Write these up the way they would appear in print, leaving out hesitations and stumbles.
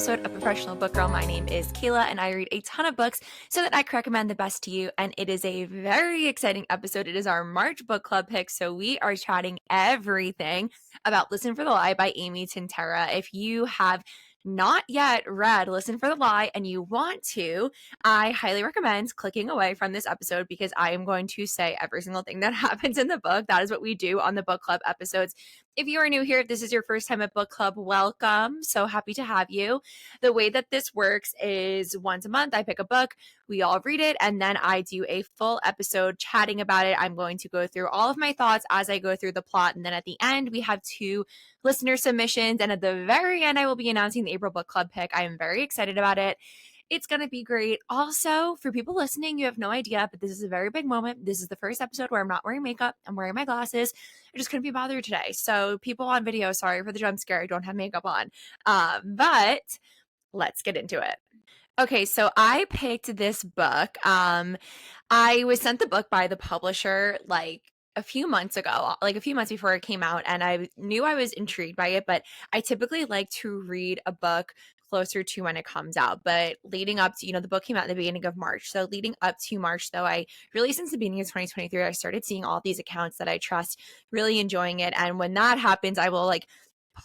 episode of Professional Book Girl. My name is Kayla and I read a ton of books so that I can recommend the best to you. And it is a very exciting episode. It is our March book club pick. So we are chatting everything about Listen for the Lie by Amy Tintera. If you have not yet read Listen for the Lie and you want to, I highly recommend clicking away from this episode because I am going to say every single thing that happens in the book. That is what we do on the book club episodes. If you are new here, if this is your first time at book club, welcome. So happy to have you. The way that this works is once a month, I pick a book, we all read it, and then I do a full episode chatting about it. I'm going to go through all of my thoughts as I go through the plot. And then at the end, we have 2 listener submissions. And at the very end, I will be announcing the April book club pick. I am very excited about it. It's going to be great. Also, for people listening, you have no idea, but this is a very big moment. This is the first episode where I'm not wearing makeup. I'm wearing my glasses. I just couldn't be bothered today. So people on video, sorry for the jump scare. I don't have makeup on. But let's get into it. Okay, so I picked this book. I was sent the book by the publisher like a few months ago, like a few months before it came out, and I knew I was intrigued by it, but I typically like to read a book closer to when it comes out. But leading up to, the book came out in the beginning of March. So leading up to March, though, I really, since the beginning of 2023, I started seeing all these accounts that I trust, really enjoying it. And when that happens, I will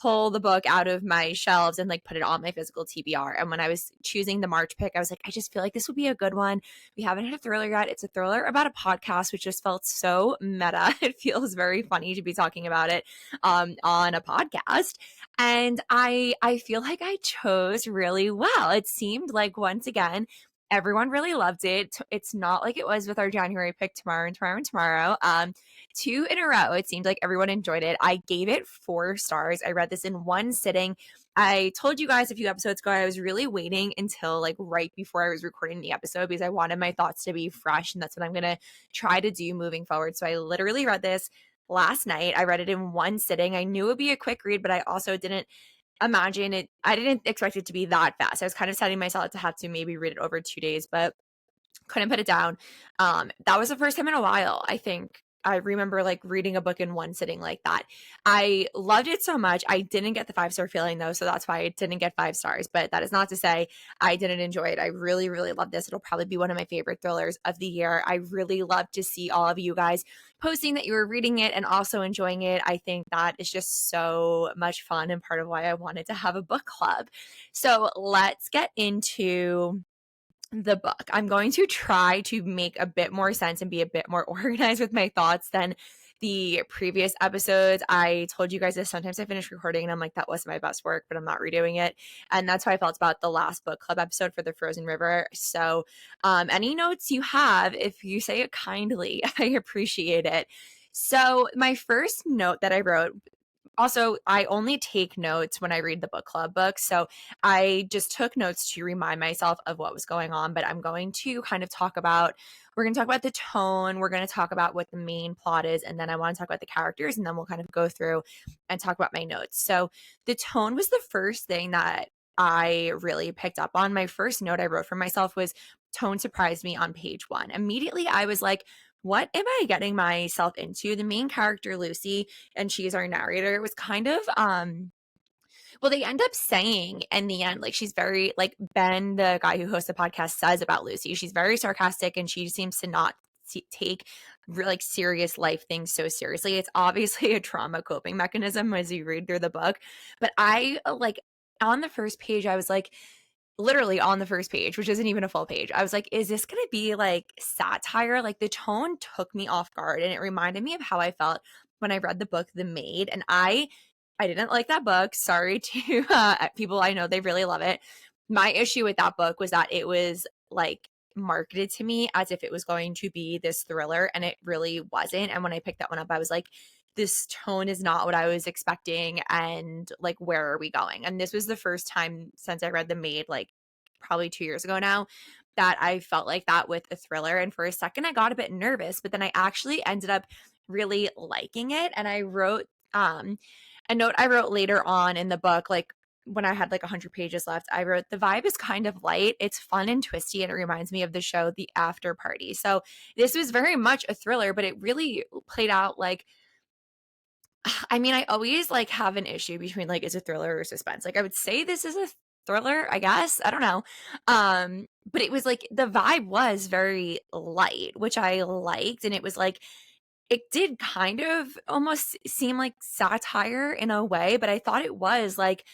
pull the book out of my shelves and put it on my physical TBR. And when I was choosing the March pick, I was like, I just feel like this would be a good one. We haven't had a thriller yet. It's a thriller about a podcast, which just felt so meta. It feels very funny to be talking about it on a podcast. And I feel like I chose really well. It seemed like, once again, everyone really loved it. It's not like it was with our January pick, Tomorrow and Tomorrow and Tomorrow. 2 in a row. It seemed like everyone enjoyed it. I gave it 4 stars. I read this in one sitting. I told you guys a few episodes ago, I was really waiting until right before I was recording the episode because I wanted my thoughts to be fresh. And that's what I'm going to try to do moving forward. So I literally read this last night. I read it in one sitting. I knew it would be a quick read, but I also didn't imagine it. I didn't expect it to be that fast. I was kind of setting myself to have to maybe read it over 2 days, but couldn't put it down. That was the first time in a while, I think. I remember reading a book in one sitting like that. I loved it so much. I didn't get the 5-star feeling though, so that's why I didn't get 5 stars. But that is not to say I didn't enjoy it. I really, really love this. It'll probably be one of my favorite thrillers of the year. I really love to see all of you guys posting that you were reading it and also enjoying it. I think that is just so much fun and part of why I wanted to have a book club. So let's get into the book. I'm going to try to make a bit more sense and be a bit more organized with my thoughts than the previous episodes. I told you guys this. Sometimes I finish recording and I'm like, that wasn't my best work, but I'm not redoing it. And that's how I felt about the last book club episode for the Frozen River. So any notes you have, if you say it kindly, I appreciate it. So my first note that I wrote, also, I only take notes when I read the book club books. So I just took notes to remind myself of what was going on. But I'm going to kind of we're going to talk about the tone. We're going to talk about what the main plot is. And then I want to talk about the characters. And then we'll kind of go through and talk about my notes. So the tone was the first thing that I really picked up on. My first note I wrote for myself was tone surprised me on page 1. Immediately, I was like, what am I getting myself into? The main character, Lucy, and she's our narrator, was kind of well, they end up saying in the end, she's very, Ben, the guy who hosts the podcast, says about Lucy, she's very sarcastic and she seems to not take serious life things so seriously. It's obviously a trauma coping mechanism as you read through the book. But I on the first page, I was literally on the first page, which isn't even a full page, I was like, is this going to be satire? The tone took me off guard and it reminded me of how I felt when I read the book The Maid. And I didn't like that book. Sorry to people I know, they really love it. My issue with that book was that it was marketed to me as if it was going to be this thriller, and it really wasn't. And when I picked that one up, I was like, this tone is not what I was expecting, and where are we going? And this was the first time since I read The Maid, probably 2 years ago now, that I felt like that with a thriller. And for a second I got a bit nervous, but then I actually ended up really liking it. And I wrote a note I wrote later on in the book, when I had 100 pages left, I wrote, the vibe is kind of light. It's fun and twisty, and it reminds me of the show The After Party. So this was very much a thriller, but it really played out I mean, I always have an issue between is a thriller or suspense. I would say this is a thriller, I guess. I don't know. But it was like the vibe was very light, which I liked. And it was like, it did kind of almost seem like satire in a way, but I thought it was like,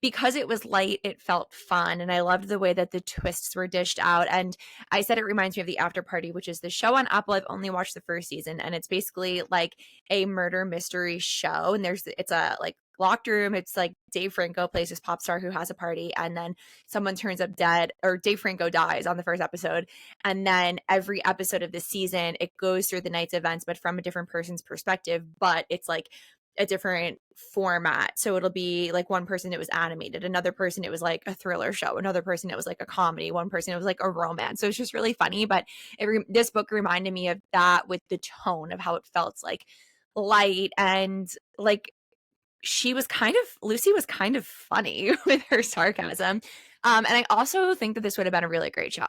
because it was light, it felt fun. And I loved the way that the twists were dished out. And I said it reminds me of The After Party, which is the show on Apple. I've only watched the first season, and it's basically like a murder mystery show. And it's a like locked room. It's like Dave Franco plays this pop star who has a party, and then someone turns up dead, or Dave Franco dies on the first episode. And then every episode of the season, it goes through the night's events, but from a different person's perspective. But it's like a different format. So it'll be like one person it was animated, another person it was like a thriller show, another person it was like a comedy, one person it was like a romance. So it's just really funny. But this book reminded me of that with the tone of how it felt like light and like Lucy was kind of funny with her sarcasm. And I also think that this would have been a really great show.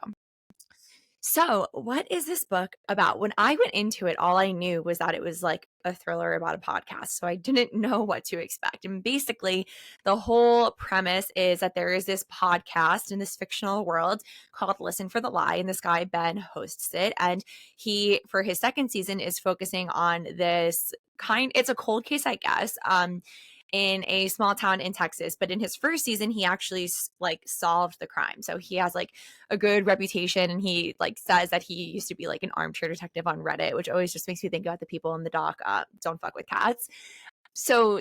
So, what is this book about? When I went into it, all I knew was that it was like a thriller about a podcast. So, I didn't know what to expect. And basically, the whole premise is that there is this podcast in this fictional world called Listen for the Lie. And this guy, Ben, hosts it. And he, for his second season, is focusing on it's a cold case, I guess. In a small town in Texas, but in his first season he actually like solved the crime. So he has like a good reputation, and he like says that he used to be like an armchair detective on Reddit, which always just makes me think about the people in the doc Don't Fuck with Cats. So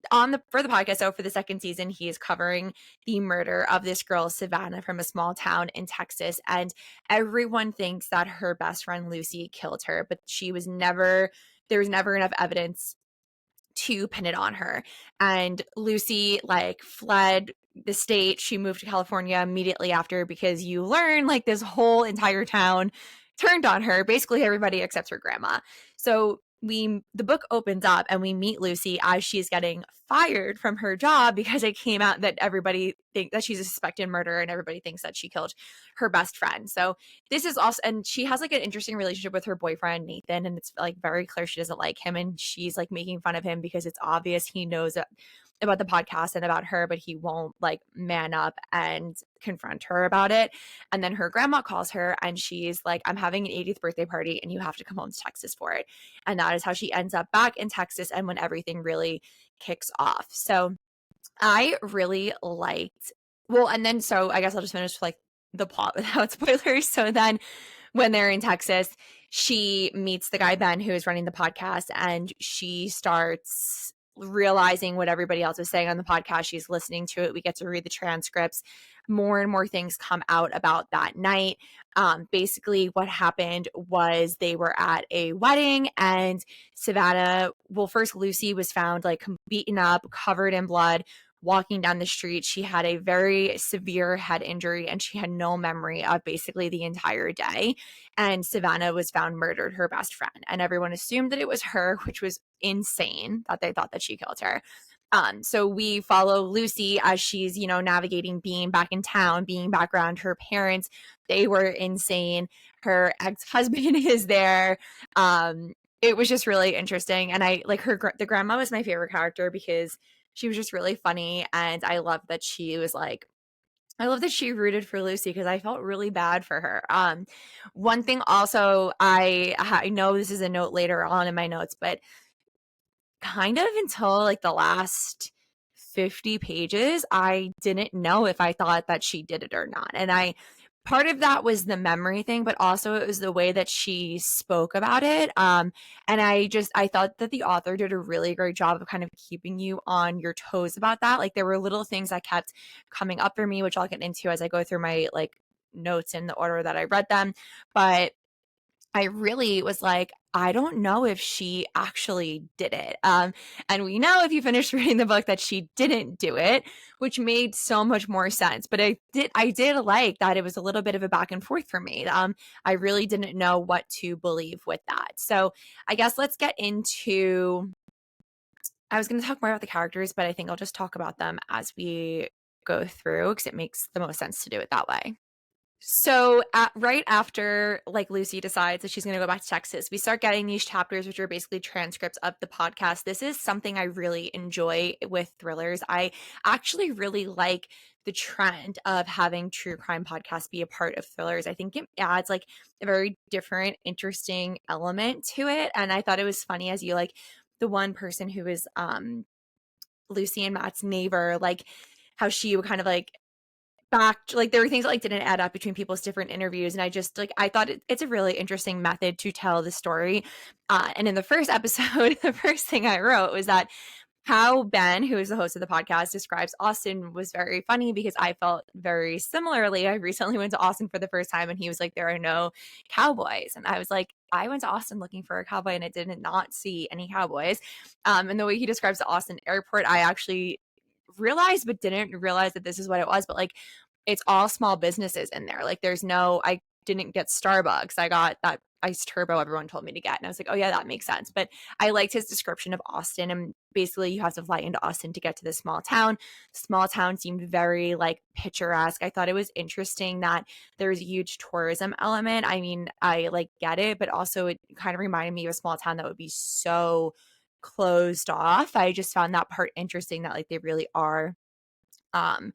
for the podcast, so for the second season, he is covering the murder of this girl Savannah from a small town in Texas, and everyone thinks that her best friend Lucy killed her, but there was never enough evidence to pin it on her. And Lucy like fled the state. She moved to California immediately after, because you learn like this whole entire town turned on her, basically everybody except her grandma. So the book opens up and we meet Lucy as she's getting fired from her job because it came out that everybody think that she's a suspected murderer, and everybody thinks that she killed her best friend. So this is also, and she has like an interesting relationship with her boyfriend Nathan, and it's like very clear she doesn't like him, and she's like making fun of him because it's obvious he knows about the podcast and about her, but he won't like man up and confront her about it. And then her grandma calls her and she's like, I'm having an 80th birthday party and you have to come home to Texas for it. And that is how she ends up back in Texas, and when everything really kicks off. So I really liked, well, and then so I guess I'll just finish with like the plot without spoilers. So then when they're in Texas, she meets the guy, Ben, who is running the podcast, and she starts realizing what everybody else is saying on the podcast. She's listening to it. We get to read the transcripts. More and more things come out about that night. Basically, what happened was they were at a wedding, and first Lucy was found like beaten up, covered in blood, walking down the street. She had a very severe head injury, and she had no memory of basically the entire day. And Savannah was found murdered, her best friend. And everyone assumed that it was her, which was insane that they thought that she killed her. So we follow Lucy as she's, navigating being back in town, being back around her parents. They were insane. Her ex-husband is there. It was just really interesting. And I like the grandma was my favorite character because she was just really funny. And I love that she rooted for Lucy because I felt really bad for her. One thing also, I know this is a note later on in my notes, but kind of until like the last 50 pages, I didn't know if I thought that she did it or not. And part of that was the memory thing, but also it was the way that she spoke about it. And I thought that the author did a really great job of kind of keeping you on your toes about that. Like there were little things that kept coming up for me, which I'll get into as I go through my like notes in the order that I read them. But I really was like, I don't know if she actually did it. And we know if you finish reading the book that she didn't do it, which made so much more sense. But I did like that it was a little bit of a back and forth for me. I really didn't know what to believe with that. So I guess let's get into, I was going to talk more about the characters, but I think I'll just talk about them as we go through because it makes the most sense to do it that way. So right after like Lucy decides that she's going to go back to Texas, we start getting these chapters, which are basically transcripts of the podcast. This is something I really enjoy with thrillers. I actually really like the trend of having true crime podcasts be a part of thrillers. I think it adds like a very different, interesting element to it. And I thought it was funny as you like the one person who was Lucy and Matt's neighbor, like how she would kind of like back like there were things that like didn't add up between people's different interviews, and I just like I thought it's a really interesting method to tell the story. And in the first episode, the first thing I wrote was that how Ben, who is the host of the podcast, describes Austin was very funny because I felt very similarly. I recently went to Austin for the first time and he was like, there are no cowboys. And I was like, I went to Austin looking for a cowboy and I did not see any cowboys. And the way he describes the Austin airport, I actually realized but didn't realize that this is what it was. But like it's all small businesses in there. Like there's no, I didn't get Starbucks. I got that iced turbo everyone told me to get. And I was like, oh yeah, that makes sense. But I liked his description of Austin. And basically you have to fly into Austin to get to this small town. Small town seemed very like picturesque. I thought it was interesting that there's a huge tourism element. I mean, I like get it, but also it kind of reminded me of a small town that would be so closed off. I just found that part interesting that like they really are um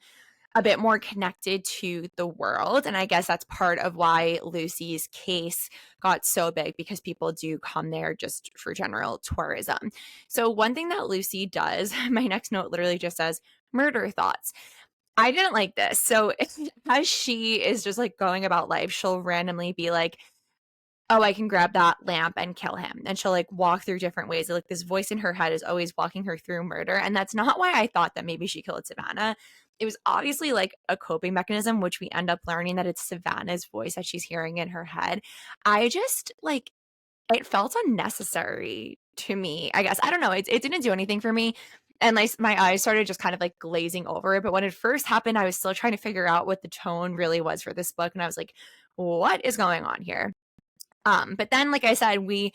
a bit more connected to the world. And I guess that's part of why Lucy's case got so big because people do come there just for general tourism. So, one thing that Lucy does, my next note literally just says murder thoughts. I didn't like this. So, as she is just like going about life, she'll randomly be like, oh, I can grab that lamp and kill him. And she'll like walk through different ways. Like this voice in her head is always walking her through murder. And that's not why I thought that maybe she killed Savannah. It was obviously like a coping mechanism, which we end up learning that it's Savannah's voice that she's hearing in her head. I just like it felt unnecessary to me. I guess I don't know. It didn't do anything for me. And like my eyes started just kind of like glazing over it. But when it first happened, I was still trying to figure out what the tone really was for this book. And I was like, what is going on here? But then, like I said, we,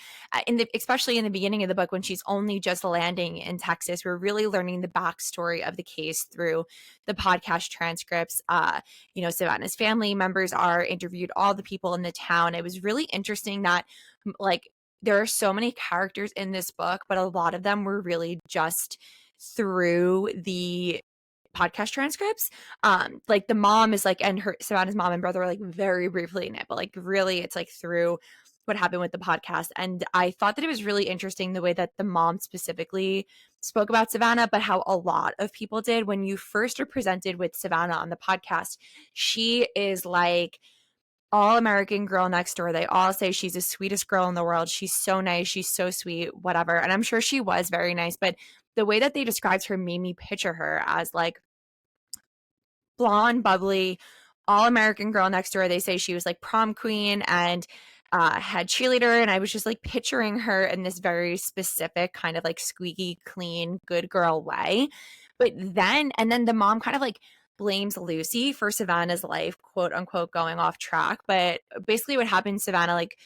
especially in the beginning of the book, when she's only just landing in Texas, we're really learning the backstory of the case through the podcast transcripts. Savannah's family members are interviewed, all the people in the town. It was really interesting that, like, there are so many characters in this book, but a lot of them were really just through the podcast transcripts. Like the mom is like, and her Savannah's mom and brother are like very briefly in it, but like really it's like through what happened with the podcast. And I thought that it was really interesting the way that the mom specifically spoke about Savannah, but how a lot of people did. When you first are presented with Savannah on the podcast, she is like all American girl next door. They all say she's the sweetest girl in the world. She's so nice. She's so sweet, whatever. And I'm sure she was very nice, but the way that they described her made me picture her as like blonde, bubbly, all American girl next door. They say she was like prom queen and head cheerleader. And I was just like picturing her in this very specific kind of like squeaky clean, good girl way. But then the mom kind of like blames Lucy for Savannah's life, quote unquote, going off track. But basically, what happened, Savannah, like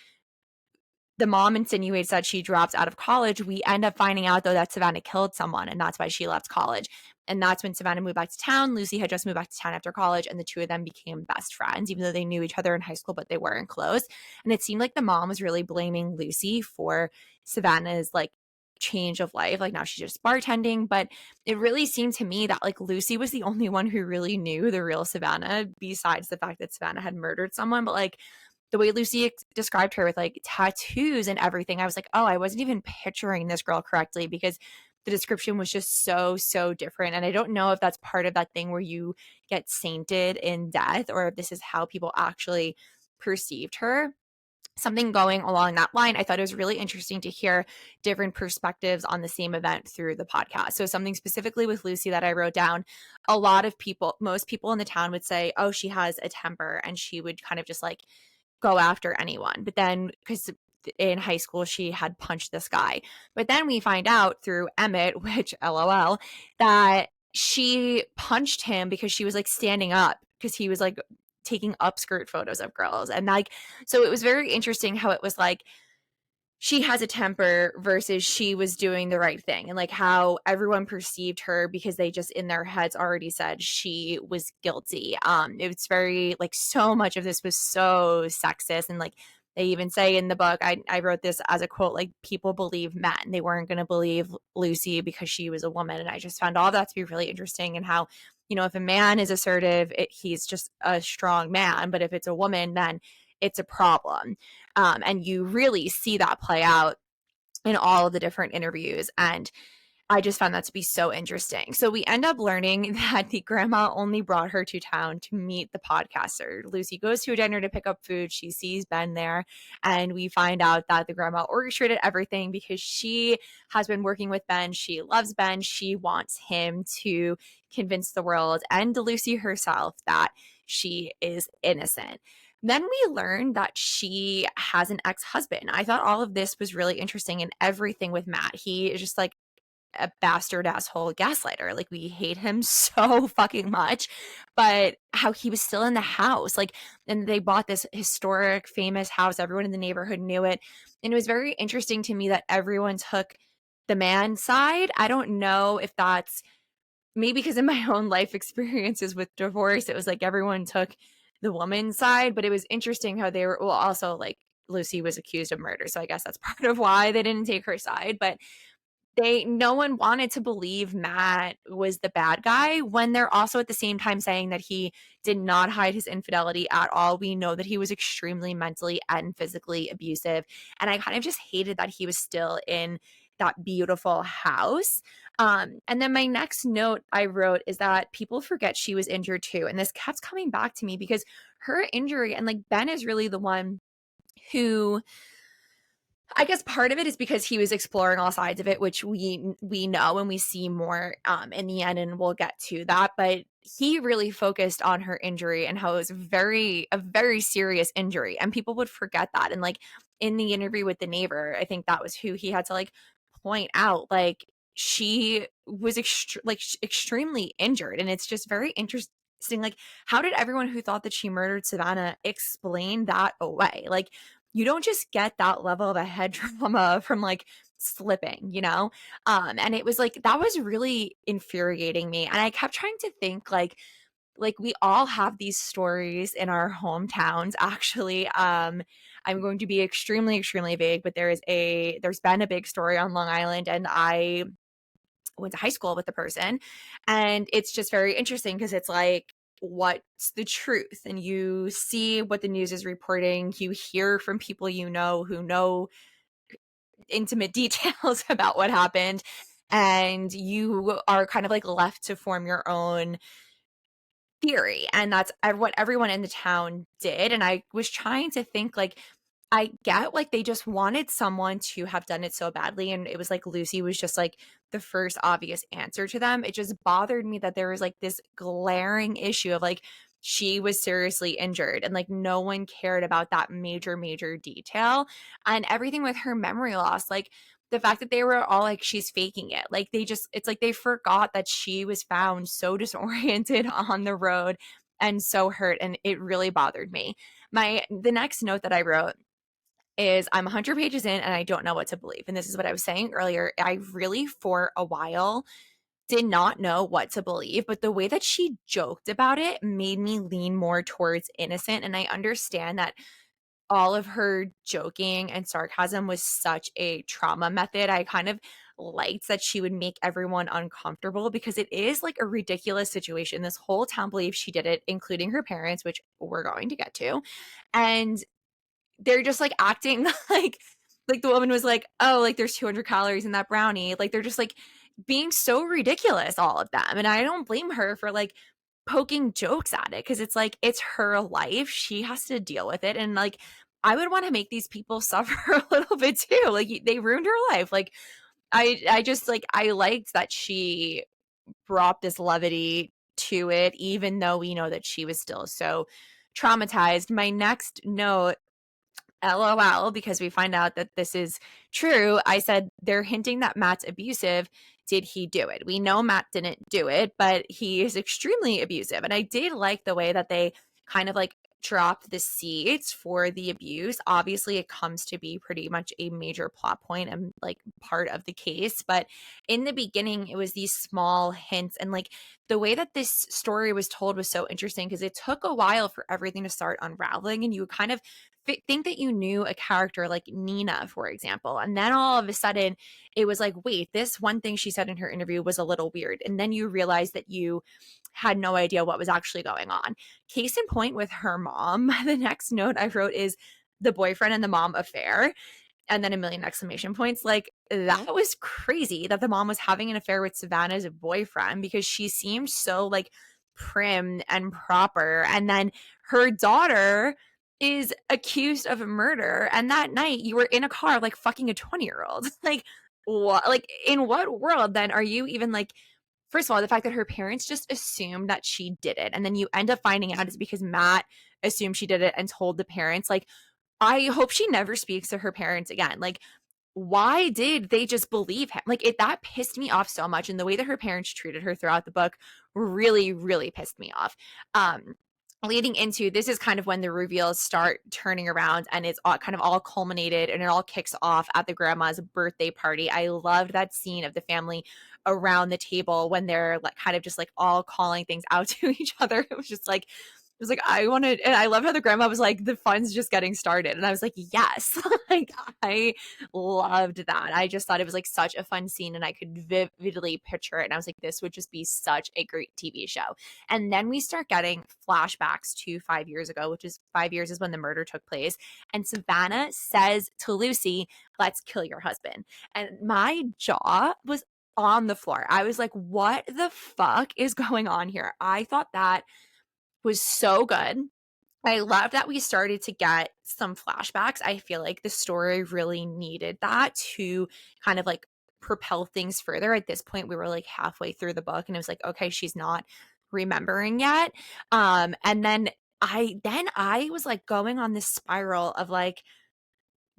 the mom insinuates that she drops out of college. We end up finding out, though, that Savannah killed someone, and that's why she left college. And that's when Savannah moved back to town. Lucy had just moved back to town after college, and the two of them became best friends, even though they knew each other in high school, but they weren't close. And it seemed like the mom was really blaming Lucy for Savannah's like change of life. Like now she's just bartending. But it really seemed to me that like Lucy was the only one who really knew the real Savannah, besides the fact that Savannah had murdered someone. But like the way Lucy described her with like tattoos and everything, I was like, oh, I wasn't even picturing this girl correctly because the description was just so different. And I don't know if that's part of that thing where you get sainted in death or if this is how people actually perceived her. Something going along that line. I thought it was really interesting to hear different perspectives on the same event through the podcast. So something specifically with Lucy that I wrote down, a lot of people, most people in the town would say, oh, she has a temper and she would kind of just like go after anyone. But then, because in high school she had punched this guy. But then we find out through Emmett, which LOL, that she punched him because she was like standing up because he was like taking upskirt photos of girls. And like, so it was very interesting how it was like she has a temper versus she was doing the right thing, and like how everyone perceived her because they just in their heads already said she was guilty. It was very like so much of this was so sexist, and like they even say in the book, I wrote this as a quote, like people believe men, they weren't going to believe Lucy because she was a woman. And I just found all that to be really interesting, and how, you know, if a man is assertive, he's just a strong man, but if it's a woman, then it's a problem. And you really see that play out in all of the different interviews. And I just found that to be so interesting. So we end up learning that the grandma only brought her to town to meet the podcaster. Lucy goes to a dinner to pick up food. She sees Ben there, and we find out that the grandma orchestrated everything because she has been working with Ben. She loves Ben. She wants him to convince the world and Lucy herself that she is innocent. Then we learned that she has an ex-husband. I thought all of this was really interesting, and everything with Matt. He is just like a bastard asshole gaslighter. Like we hate him so fucking much, but how he was still in the house, like, and they bought this historic, famous house. Everyone in the neighborhood knew it. And it was very interesting to me that everyone took the man's side. I don't know if that's maybe because in my own life experiences with divorce, it was like everyone took the woman's side, but it was interesting how they were, well, also like Lucy was accused of murder. So I guess that's part of why they didn't take her side. But no one wanted to believe Matt was the bad guy when they're also at the same time saying that he did not hide his infidelity at all. We know that he was extremely mentally and physically abusive. And I kind of just hated that he was still in that beautiful house. And then my next note I wrote is that people forget she was injured too. And this kept coming back to me because her injury, and like Ben is really the one who, I guess part of it is because he was exploring all sides of it, which we know and we see more in the end, and we'll get to that. But he really focused on her injury and how it was a very serious injury, and people would forget that. And like in the interview with the neighbor, I think that was who he had to like point out, like she was extremely injured, and it's just very interesting. Like, how did everyone who thought that she murdered Savannah explain that away? Like, you don't just get that level of a head trauma from like slipping, you know? And it was like that was really infuriating me. And I kept trying to think like we all have these stories in our hometowns actually. I'm going to be extremely, extremely vague, but there's been a big story on Long Island, and I went to high school with the person, and it's just very interesting because it's like, what's the truth? And you see what the news is reporting, you hear from people you know who know intimate details about what happened, and you are kind of like left to form your own theory. And that's what everyone in the town did. And I was trying to think like, I get like they just wanted someone to have done it so badly, and it was like Lucy was just like the first obvious answer to them. It just bothered me that there was like this glaring issue of like she was seriously injured, and like no one cared about that major detail. And everything with her memory loss, like the fact that they were all like she's faking it, like they just, it's like they forgot that she was found so disoriented on the road and so hurt, and it really bothered me. The next note that I wrote is I'm 100 pages in and I don't know what to believe. And this is what I was saying earlier. I really, for a while, did not know what to believe, but the way that she joked about it made me lean more towards innocent. And I understand that all of her joking and sarcasm was such a trauma method. I kind of liked that she would make everyone uncomfortable because it is like a ridiculous situation. This whole town believes she did it, including her parents, which we're going to get to. And they're just like acting like the woman was like, oh, like there's 200 calories in that brownie. Like they're just like being so ridiculous, all of them. And I don't blame her for like poking jokes at it, because it's like it's her life, she has to deal with it. And like I would want to make these people suffer a little bit too. Like they ruined her life. Like I just like I liked that she brought this levity to it, even though we know that she was still so traumatized. My next note, LOL, because we find out that this is true. I said they're hinting that Matt's abusive. Did he do it? We know Matt didn't do it, but he is extremely abusive. And I did like the way that they kind of like drop the seeds for the abuse. Obviously, it comes to be pretty much a major plot point and like part of the case. But in the beginning, it was these small hints. And like the way that this story was told was so interesting because it took a while for everything to start unraveling. And you would kind of think that you knew a character like Nina, for example. And then all of a sudden, it was like, wait, this one thing she said in her interview was a little weird. And then you realize that you had no idea what was actually going on. Case in point with her mom, the next note I wrote is the boyfriend and the mom affair. And then a million exclamation points. Like, that was crazy that the mom was having an affair with Savannah's boyfriend because she seemed so like prim and proper. And then her daughter is accused of murder. And that night you were in a car like fucking a 20-year-old. Like, what? Like, in what world then are you even like, first of all, the fact that her parents just assumed that she did it. And then you end up finding out it's because Matt assumed she did it and told the parents. Like, I hope she never speaks to her parents again. Like, why did they just believe him? Like, that pissed me off so much. And the way that her parents treated her throughout the book really, really pissed me off. Leading into this is kind of when the reveals start turning around and it's all kind of all culminated and it all kicks off at the grandma's birthday party. I loved that scene of the family around the table when they're like kind of just like all calling things out to each other. It was just like, it was like, I wanted, and I love how the grandma was like, the fun's just getting started. And I was like, yes, like I loved that. I just thought it was like such a fun scene and I could vividly picture it. And I was like, this would just be such a great TV show. And then we start getting flashbacks to 5 years ago, which is 5 years is when the murder took place. And Savannah says to Lucy, let's kill your husband. And my jaw was on the floor. I was like, what the fuck is going on here? I thought that was so good. I love that we started to get some flashbacks. I feel like the story really needed that to kind of like propel things further. At this point, we were like halfway through the book and it was like, okay, she's not remembering yet. And then I was like going on this spiral of like,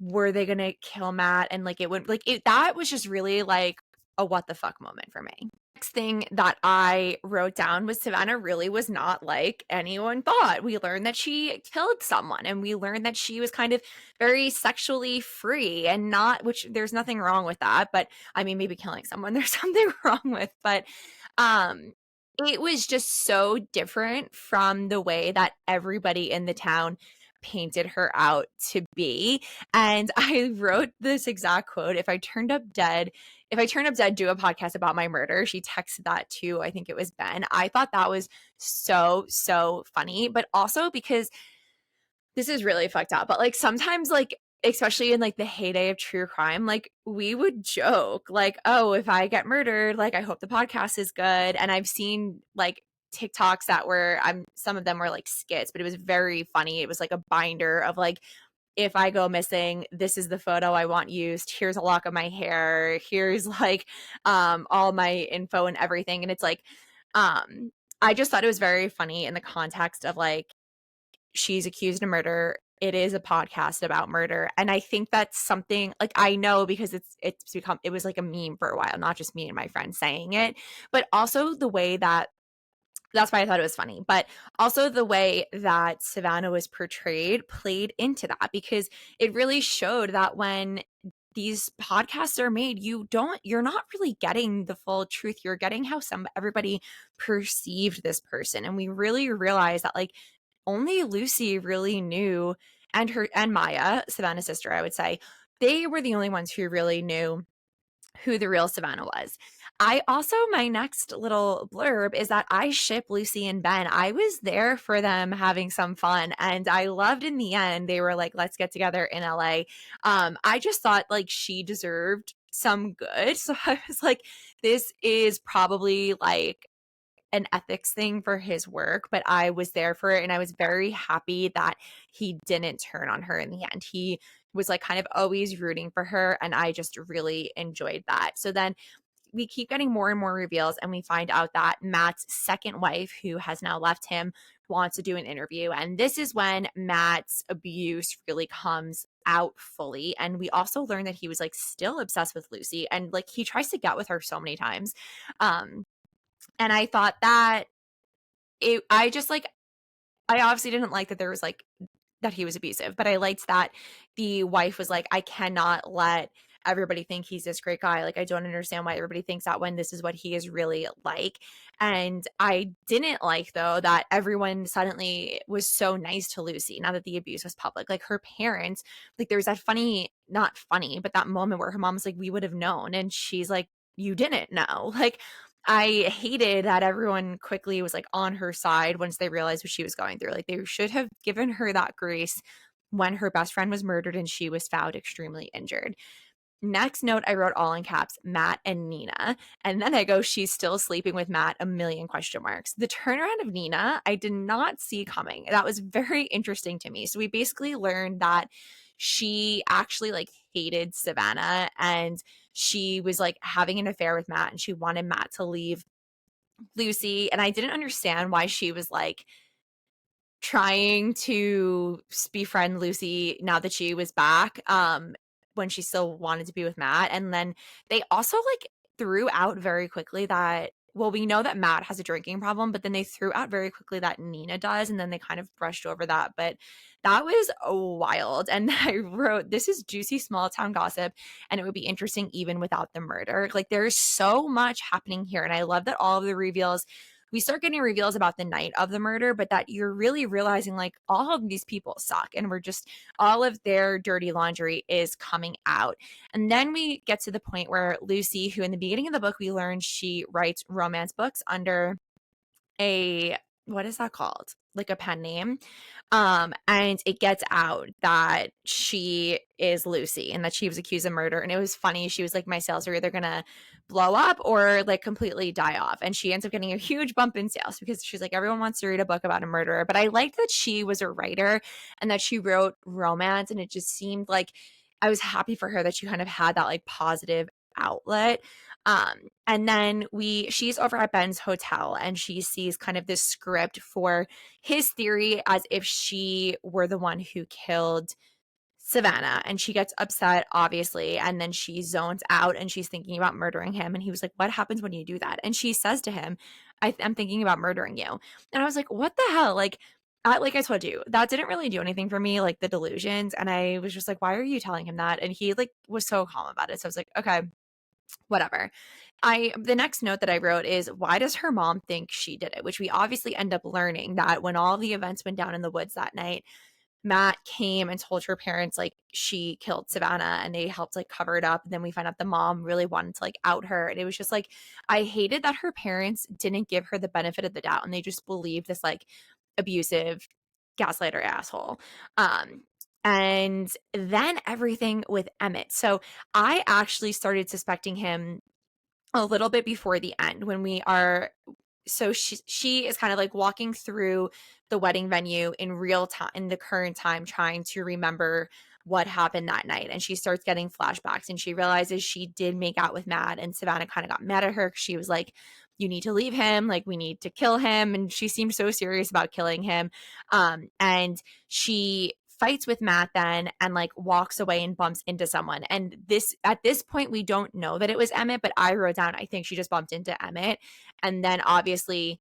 were they gonna kill Matt? And like it would like it that was just really like a what the fuck moment for me. Next thing that I wrote down was Savannah really was not like anyone thought. We learned that she killed someone and we learned that she was kind of very sexually free and not, which there's nothing wrong with that, but I mean maybe killing someone there's something wrong with, but um it was just so different from the way that everybody in the town painted her out to be. And I wrote this exact quote, if I turned up dead, do a podcast about my murder. She texted that to, I think it was Ben. I thought that was so, so funny, but also because this is really fucked up. But like sometimes, like, especially in like the heyday of true crime, like we would joke, like, oh, if I get murdered, like I hope the podcast is good. And I've seen like TikToks that were some of them were like skits, but it was very funny. It was like a binder of like, if I go missing, this is the photo I want used. Here's a lock of my hair. Here's like all my info and everything. And it's like I just thought it was very funny in the context of like she's accused of murder. It is a podcast about murder. And I think that's something like I know because it's become it was like a meme for a while, not just me and my friends saying it, but also the way that that's why I thought it was funny. But also the way that Savannah was portrayed played into that because it really showed that when these podcasts are made, you're not really getting the full truth. You're getting how everybody perceived this person. And we really realized that like only Lucy really knew and Maya, Savannah's sister, I would say, they were the only ones who really knew who the real Savannah was. I also, my next little blurb is that I ship Lucy and Ben. I was there for them having some fun and I loved in the end, they were like, let's get together in LA. I just thought like she deserved some good. So I was like, this is probably like an ethics thing for his work, but I was there for it and I was very happy that he didn't turn on her in the end. He was like kind of always rooting for her and I just really enjoyed that. So then we keep getting more and more reveals and we find out that Matt's second wife, who has now left him, wants to do an interview. And this is when Matt's abuse really comes out fully. And we also learn that he was like still obsessed with Lucy and like he tries to get with her so many times. And I thought that I just like I obviously didn't like that there was like that he was abusive, but I liked that the wife was like, I cannot let everybody think he's this great guy. Like, I don't understand why everybody thinks that when this is what he is really like. And I didn't like, though, that everyone suddenly was so nice to Lucy now that the abuse was public. Like, her parents, like, there was that funny, not funny, but that moment where her mom was like, we would have known. And she's like, you didn't know. Like, I hated that everyone quickly was like on her side once they realized what she was going through. Like, they should have given her that grace when her best friend was murdered and she was found extremely injured. Next note, I wrote all in caps, Matt and Nina. And then I go, she's still sleeping with Matt, a million question marks. The turnaround of Nina, I did not see coming. That was very interesting to me. So we basically learned that she actually like hated Savannah, and she was like having an affair with Matt, and she wanted Matt to leave Lucy. And I didn't understand why she was like trying to befriend Lucy now that she was back, when she still wanted to be with Matt. And then they also like threw out very quickly that, well, we know that Matt has a drinking problem, but then they threw out very quickly that Nina does, and then they kind of brushed over that. But that was wild. And I wrote, this is juicy small town gossip, and it would be interesting even without the murder. Like, there's so much happening here, and I love that all of the reveals, we start getting reveals about the night of the murder, but that you're really realizing like all of these people suck, and we're just, all of their dirty laundry is coming out. And then we get to the point where Lucy, who in the beginning of the book we learned she writes romance books under a, what is that called? Like a pen name. And it gets out that she is Lucy and that she was accused of murder. And it was funny. She was like, my sales are either gonna blow up or like completely die off. And she ends up getting a huge bump in sales because she's like, everyone wants to read a book about a murderer. But I liked that she was a writer and that she wrote romance. And it just seemed like I was happy for her that she kind of had that like positive outlet. And then she's over at Ben's hotel and she sees kind of this script for his theory as if she were the one who killed Savannah, and she gets upset, obviously, and then she zones out and she's thinking about murdering him. And he was like, what happens when you do that? And she says to him, I'm thinking about murdering you. And I was like, what the hell? Like I told you, that didn't really do anything for me, like the delusions. And I was just like, why are you telling him that? And he like was so calm about it. So I was like, okay, whatever. The next note that I wrote is, why does her mom think she did it? Which we obviously end up learning that when all the events went down in the woods that night, Matt came and told her parents like she killed Savannah, and they helped like cover it up. And then we find out the mom really wanted to like out her. And it was just like, I hated that her parents didn't give her the benefit of the doubt and they just believed this like abusive gaslighter asshole. And then everything with Emmett. So I actually started suspecting him a little bit before the end when we are, so she is kind of like walking through the wedding venue in real time, in the current time, trying to remember what happened that night. And she starts getting flashbacks and she realizes she did make out with Matt, and Savannah kind of got mad at her because she was like, you need to leave him, like we need to kill him. And she seemed so serious about killing him. And she fights with Matt then and like walks away and bumps into someone. And this, at this point, we don't know that it was Emmett, but I wrote down, I think she just bumped into Emmett. And then obviously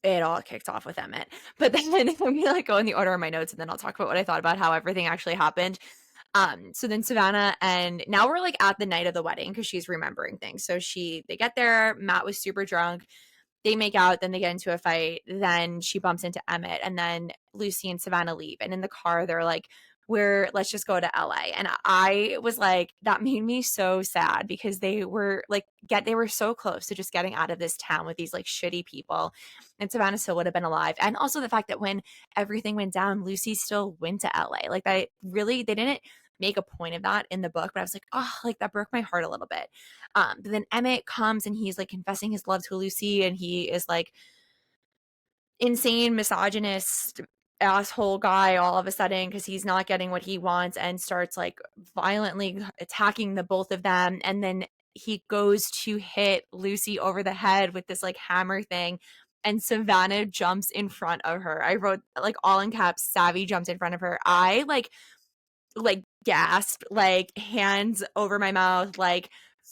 it all kicked off with Emmett. But then let me like go in the order of my notes and then I'll talk about what I thought about how everything actually happened. So then Savannah, and now we're like at the night of the wedding because she's remembering things. So they get there, Matt was super drunk. They make out, then they get into a fight. Then she bumps into Emmett, and then Lucy and Savannah leave. And in the car, they're like, let's just go to LA. And I was like, that made me so sad because they were like, they were so close to just getting out of this town with these like shitty people. And Savannah still would have been alive. And also the fact that when everything went down, Lucy still went to LA. Like, they didn't make a point of that in the book, but I was like, oh, like that broke my heart a little bit. But then Emmett comes and he's like confessing his love to Lucy, and he is like insane misogynist asshole guy all of a sudden because he's not getting what he wants, and starts like violently attacking the both of them. And then he goes to hit Lucy over the head with this like hammer thing, and Savannah jumps in front of her. I wrote like all in caps, Savvy jumped in front of her. I like gasped, like hands over my mouth, like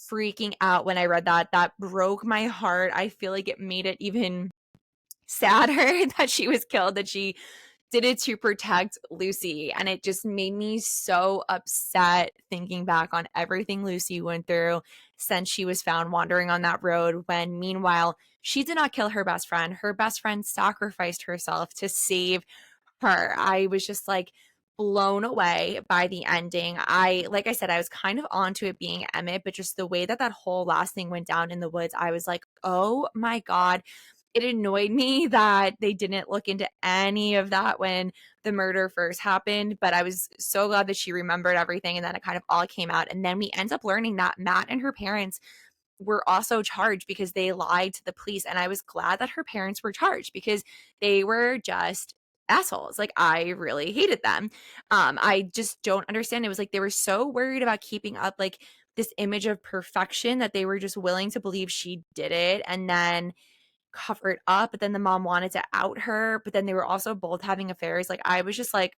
freaking out when I read that. That broke my heart. I feel like it made it even sadder that she was killed, that she did it to protect Lucy. And it just made me so upset thinking back on everything Lucy went through since she was found wandering on that road. When meanwhile, she did not kill her best friend. Her best friend sacrificed herself to save her. I was just like blown away by the ending. Like I said, I was kind of onto it being Emmett, but just the way that that whole last thing went down in the woods, I was like, oh my God. It annoyed me that they didn't look into any of that when the murder first happened, but I was so glad that she remembered everything and then it kind of all came out. And then we end up learning that Matt and her parents were also charged because they lied to the police. And I was glad that her parents were charged because they were just assholes. Like, I really hated them. I just don't understand. It was like they were so worried about keeping up like this image of perfection that they were just willing to believe she did it and then cover it up. But then the mom wanted to out her, but then they were also both having affairs. Like, I was just like,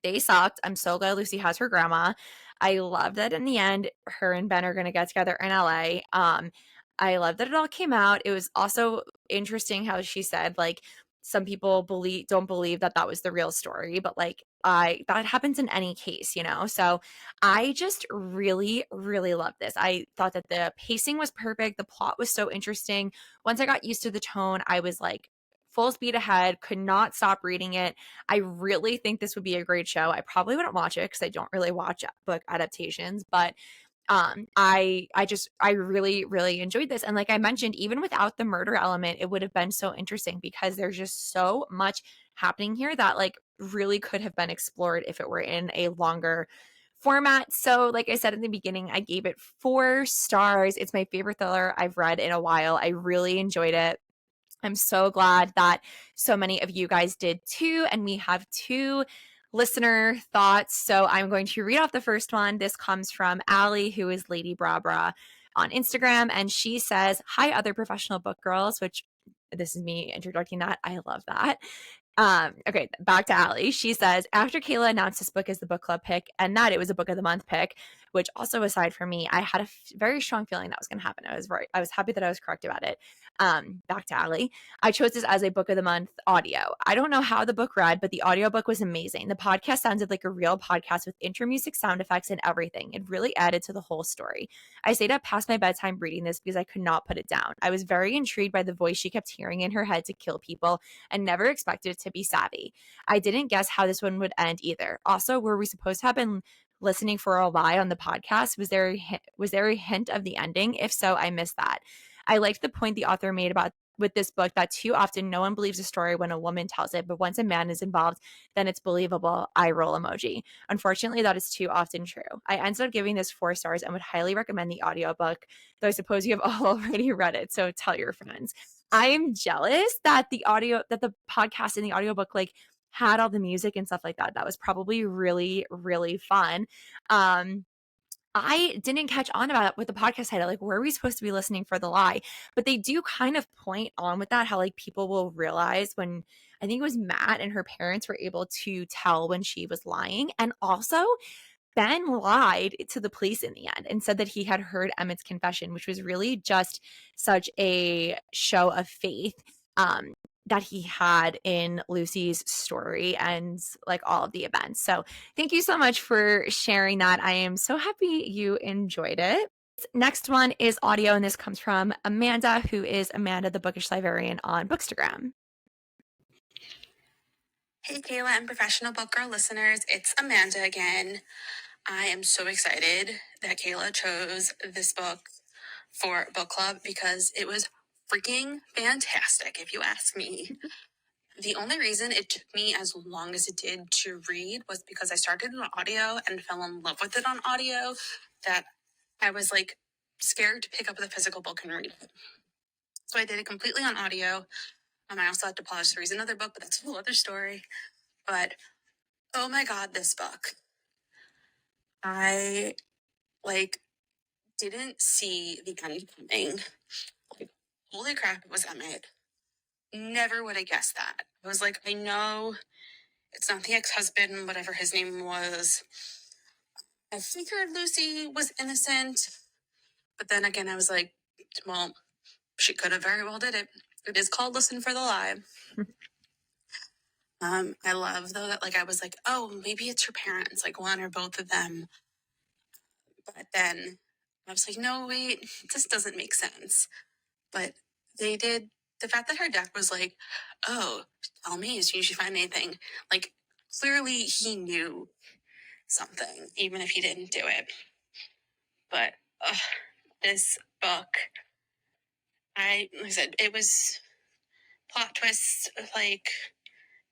they sucked. I'm so glad Lucy has her grandma. I love that in the end, her and Ben are going to get together in LA. I love that it all came out. It was also interesting how she said, like, some people don't believe that that was the real story, but like, that happens in any case, you know? So I just really, really loved this. I thought that the pacing was perfect. The plot was so interesting. Once I got used to the tone, I was like, full speed ahead, could not stop reading it. I really think this would be a great show. I probably wouldn't watch it because I don't really watch book adaptations, but I really really enjoyed this. And like I mentioned, even without the murder element, it would have been so interesting because there's just so much happening here that like really could have been explored if it were in a longer format. So like I said in the beginning, I gave it 4 stars. It's my favorite thriller I've read in a while. I really enjoyed it. I'm so glad that so many of you guys did too. And we have 2 listener thoughts. So I'm going to read off the first one. This comes from Allie, who is Lady Bra on Instagram. And she says, "Hi, other professional book girls," which this is me introducing that. I love that. Okay, back to Allie. She says, "After Kayla announced this book as the book club pick and that it was a book of the month pick, which also aside from me, I had a very strong feeling that was going to happen. I was right. I was happy that I was correct about it." Back to Allie. "I chose this as a book of the month audio. I don't know how the book read, but the audiobook was amazing. The podcast sounded like a real podcast with intro music, sound effects, and everything. It really added to the whole story. I stayed up past my bedtime reading this because I could not put it down. I was very intrigued by the voice she kept hearing in her head to kill people and never expected it to be Savvy. I didn't guess how this one would end either. Also, were we supposed to have been listening for a lie on the podcast? Was there a hint of the ending? If so, I missed that. I liked the point the author made about with this book that too often no one believes a story when a woman tells it, but once a man is involved, then it's believable. Eye roll emoji. Unfortunately, that is too often true. I ended up giving this 4 stars and would highly recommend the audiobook, though I suppose you have all already read it, so tell your friends." I am jealous that the podcast and the audiobook like had all the music and stuff like that. That was probably really, really fun. Um, I didn't catch on about it with the podcast title. Like, were we supposed to be listening for the lie? But they do kind of point on with that how like people will realize when I think it was Matt and her parents were able to tell when she was lying. And also, Ben lied to the police in the end and said that he had heard Emmett's confession, which was really just such a show of faith that he had in Lucy's story and like all of the events. So thank you so much for sharing that. I am so happy you enjoyed it. Next one is audio, and this comes from Amanda, who is Amanda the Bookish Librarian on Bookstagram. Hey, Kayla and professional book girl listeners, it's Amanda again. I am so excited that Kayla chose this book for book club because it was freaking fantastic, if you ask me. The only reason it took me as long as it did to read was because I started on audio and fell in love with it on audio that I was like scared to pick up the physical book and read it. So I did it completely on audio. I also had to pause to read another book, but that's a whole other story. But oh my God, this book. I like didn't see the end coming. Like, holy crap, it was Emmett. Never would have guessed that. I was like, I know it's not the ex-husband, whatever his name was. I figured Lucy was innocent, but then again, I was like, well, she could have very well did it. It is called Listen for the Lie. I love though that like I was like, oh, maybe it's her parents, like one or both of them. But then I was like, no, wait, this doesn't make sense. But they did. The fact that her dad was like, oh, tell me as soon as you find anything. Like, clearly he knew something, even if he didn't do it. But this book, like I said, it was plot twists, like,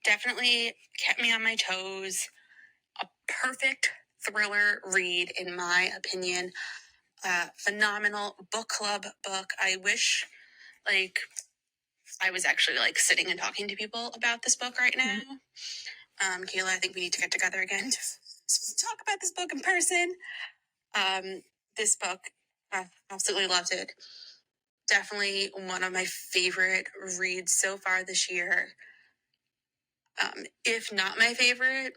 definitely kept me on my toes. A perfect thriller read, in my opinion. Phenomenal book club book. I wish, like, I was actually like sitting and talking to people about this book right now. Kayla, I think we need to get together again to talk about this book in person. This book, I absolutely loved it. Definitely one of my favorite reads so far this year. If not my favorite,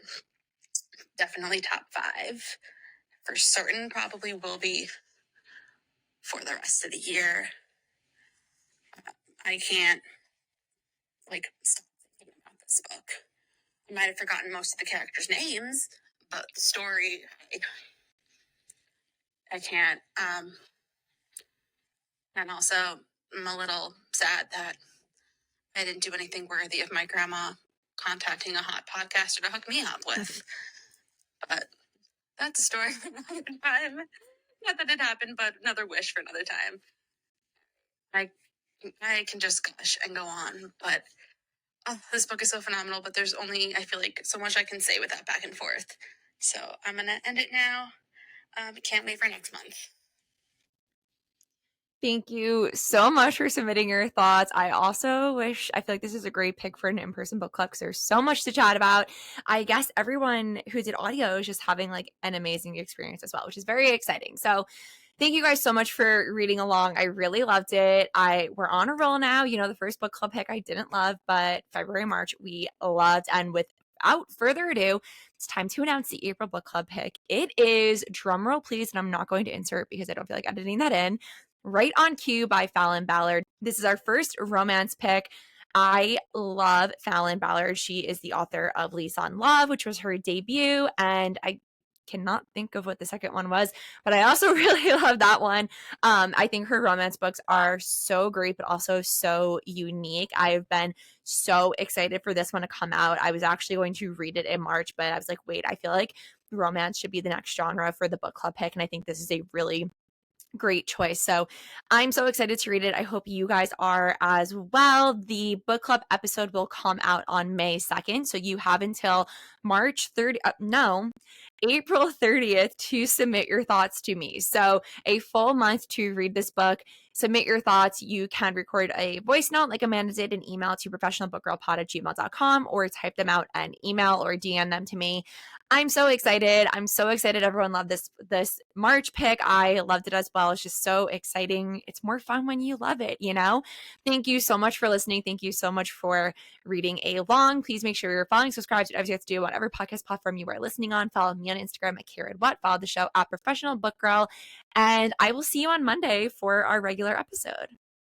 definitely top 5. For certain, probably will be for the rest of the year. I can't like stop thinking about this book. I might have forgotten most of the characters' names, but the story, I can't. And also, I'm a little sad that I didn't do anything worthy of my grandma contacting a hot podcaster to hook me up with. But that's a story for another time. Not that it happened, but another wish for another time. I can just gush and go on, but this book is so phenomenal. But there's only, I feel like, so much I can say without back and forth. So I'm gonna end it now. Can't wait for next month. Thank you so much for submitting your thoughts. I feel like this is a great pick for an in-person book club because there's so much to chat about. I guess everyone who did audio is just having like an amazing experience as well, which is very exciting. So thank you guys so much for reading along. I really loved it. We're on a roll now. You know, the first book club pick I didn't love, but February, March, we loved. And without further ado, it's time to announce the April book club pick. It is, drumroll please, and I'm not going to insert because I don't feel like editing that in, Right on Cue by Fallon Ballard. This is our first romance pick. I love Fallon Ballard. She is the author of Lisa in Love, which was her debut, and I cannot think of what the second one was, but I also really love that one. I think her romance books are so great, but also so unique. I've been so excited for this one to come out. I was actually going to read it in March, but I was like, wait, I feel like romance should be the next genre for the book club pick, and I think this is a really great choice. So I'm so excited to read it. I hope you guys are as well. The book club episode will come out on May 2nd. So you have until April 30th to submit your thoughts to me. So a full month to read this book. Submit your thoughts. You can record a voice note like Amanda did, an email to professionalbookgirlpod@gmail.com, or type them out and email or DM them to me. I'm so excited. I'm so excited everyone loved this March pick. I loved it as well. It's just so exciting. It's more fun when you love it, you know? Thank you so much for listening. Thank you so much for reading along. Please make sure you're following, subscribe, whatever you have to do, whatever podcast platform you are listening on. Follow me on Instagram at KarenWhat. Follow the show at Professional Book Girl. And I will see you on Monday for our regular episode.